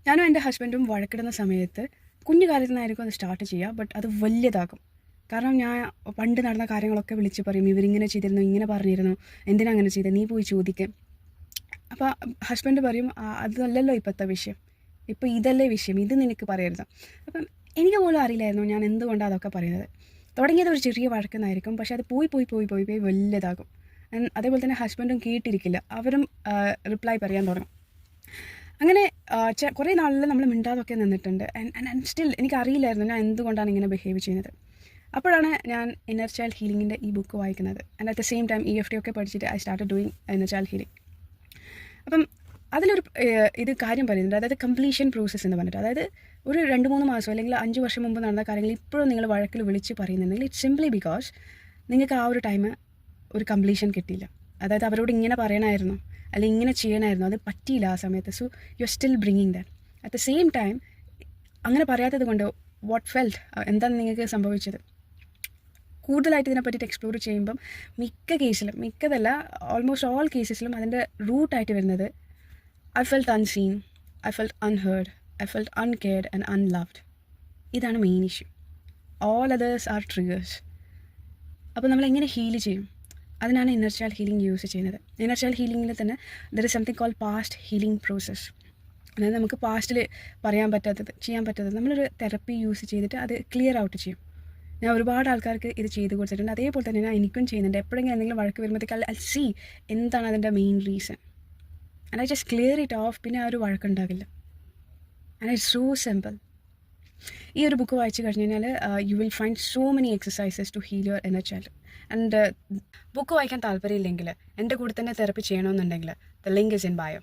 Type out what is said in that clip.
ഞാനും എൻ്റെ ഹസ്ബൻഡും വഴക്കിടുന്ന സമയത്ത് കുഞ്ഞു കാര്യത്തിൽ നിന്നായിരിക്കും അത് സ്റ്റാർട്ട് ചെയ്യുക, ബട്ട് അത് വലിയതാകും. കാരണം ഞാൻ പണ്ട് നടന്ന കാര്യങ്ങളൊക്കെ വിളിച്ച് പറയും, ഇവരിങ്ങനെ ചെയ്തിരുന്നു, ഇങ്ങനെ പറഞ്ഞിരുന്നു, എന്തിനാ അങ്ങനെ ചെയ്തത്, നീ പോയി ചോദിക്കും. അപ്പോൾ ഹസ്ബൻഡ് പറയും, അതല്ലല്ലോ ഇപ്പോഴത്തെ വിഷയം, ഇപ്പോൾ ഇതല്ലേ വിഷയം, ഇത് നിനക്ക് പറയരുത്. അപ്പം എനിക്ക് പോലും അറിയില്ലായിരുന്നു ഞാൻ എന്തുകൊണ്ടാണ് അതൊക്കെ പറയുന്നത്. തുടങ്ങിയത് ഒരു ചെറിയ വഴക്കുന്നായിരിക്കും, പക്ഷേ അത് പോയി പോയി പോയി പോയി പോയി വലിയതാകും. അതേപോലെ തന്നെ ഹസ്ബൻഡും കേട്ടിരിക്കില്ല, അവരും റിപ്ലൈ പറയാൻ തുടങ്ങും. അങ്ങനെ കുറേ നാളിൽ നമ്മൾ മിണ്ടാതൊക്കെ നിന്നിട്ടുണ്ട്. ആൻഡ് സ്റ്റിൽ എനിക്കറിയില്ലായിരുന്നു ഞാൻ എന്തുകൊണ്ടാണ് ഇങ്ങനെ ബിഹേവ് ചെയ്യുന്നത്. അപ്പോഴാണ് ഞാൻ ഇന്നർ ചൈൽഡ് ഹീലിങ്ങിൻ്റെ ഈ ബുക്ക് വായിക്കുന്നത്. And at the same time EFT ഒക്കെ പഠിച്ചിട്ട് I start doing inner child healing. അപ്പം അതിലൊരു ഇത് കാര്യം പറയുന്നുണ്ട്, അതായത് കംപ്ലീഷൻ പ്രോസസ്സ് എന്ന് പറഞ്ഞിട്ട്. അതായത് ഒരു 2-3 മാസം അല്ലെങ്കിൽ 5 വർഷം മുമ്പ് നടന്ന കാര്യങ്ങൾ ഇപ്പോഴും നിങ്ങൾ വഴക്കിൽ വിളിച്ച് പറയുന്നുണ്ടെങ്കിൽ ഇറ്റ്സ് സിംപ്ലി ബിക്കോസ് നിങ്ങൾക്ക് ആ ഒരു ടൈം ഒരു കംപ്ലീഷൻ കിട്ടിയില്ല. അതായത് അവരോട് ഇങ്ങനെ പറയണമായിരുന്നു, അല്ലെങ്കിൽ ഇങ്ങനെ ചെയ്യണമായിരുന്നു, അത് പറ്റിയില്ല ആ സമയത്ത്. So you are still bringing that. At the same time അങ്ങനെ പറയാത്തത് കൊണ്ട് വാട്ട് ഫെൽറ്റ്, എന്താണ് നിങ്ങൾക്ക് സംഭവിച്ചത്? കൂടുതലായിട്ട് ഇതിനെ പറ്റിയിട്ട് എക്സ്പ്ലോർ ചെയ്യുമ്പം മിക്കതല്ല ഓൾമോസ്റ്റ് ഓൾ കേസസിലും അതിൻ്റെ റൂട്ടായിട്ട് വരുന്നത് I felt unseen, I felt unheard, I felt uncared and unloved. ഇതാണ് main issue. All others are triggers. അപ്പോൾ നമ്മൾ എങ്ങനെ ഹീൽ ചെയ്യും? അതിനാണ് ഇന്നർ ചൈൽഡ് ഹീലിംഗ് യൂസ് ചെയ്യുന്നത്. ഇന്നർ ചൈൽഡ് ഹീലിംഗിൽ തന്നെ there is something called past healing process. അതായത് നമുക്ക് പാസ്റ്റിൽ പറയാൻ പറ്റാത്തത്, ചെയ്യാൻ പറ്റാത്തത് നമ്മളൊരു തെറപ്പി യൂസ് ചെയ്തിട്ട് അത് ക്ലിയർ ഔട്ട് ചെയ്യും. ഞാൻ ഒരുപാട് ആൾക്കാർക്ക് ഇത് ചെയ്ത് കൊടുത്തിട്ടുണ്ട്. അതേപോലെ തന്നെ ഞാൻ എനിക്കും ചെയ്യുന്നുണ്ട്. എപ്പോഴെങ്കിലും എന്തെങ്കിലും വഴക്ക് വരുമ്പോഴത്തേക്ക് ഐ സീ എന്താണ് അതിൻ്റെ main reason and I just clear it off. പിന്നെ ആ ഒരു വഴക്കുണ്ടാകില്ല. And it's so simple. ഈ ഒരു ബുക്ക് വായിച്ച് കഴിഞ്ഞ് കഴിഞ്ഞാൽ you will find so many exercises to heal your inner child. And book വായിക്കാൻ താല്പര്യമില്ലെങ്കിൽ എൻ്റെ കൂടെ തന്നെ തെറപ്പി ചെയ്യണമെന്നുണ്ടെങ്കിൽ the link is in bio.